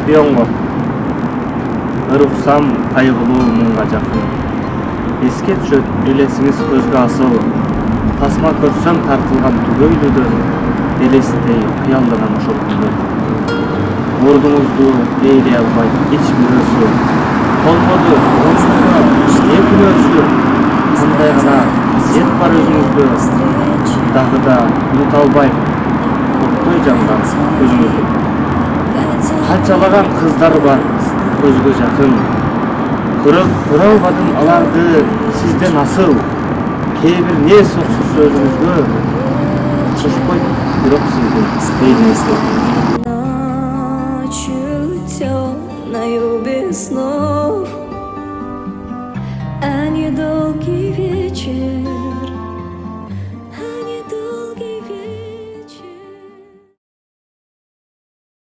Шпионго ыруксам кайгылуу муңга жакын. Эске түшөт элесиңиз көзгө асыл. Тасма көрсөм тартылган түгөйлүдөн элестей кыялданам ошол күндөр. Мурдуңузду ээлей албайт эч бирөөсү. Колмоду не күнөөсү. Кандай гана касиет бар өзүңүздө. Дагы да унута албайм оттой жанган көзүңүздү. Канчалаган кыздар бар көзгө жакын. Көрө албадым аларды сизден асыл. Кээ бир не соксуз өзүңүзгө чычпойт бирок сиздин бейнеңизге. Ночью темною без снов.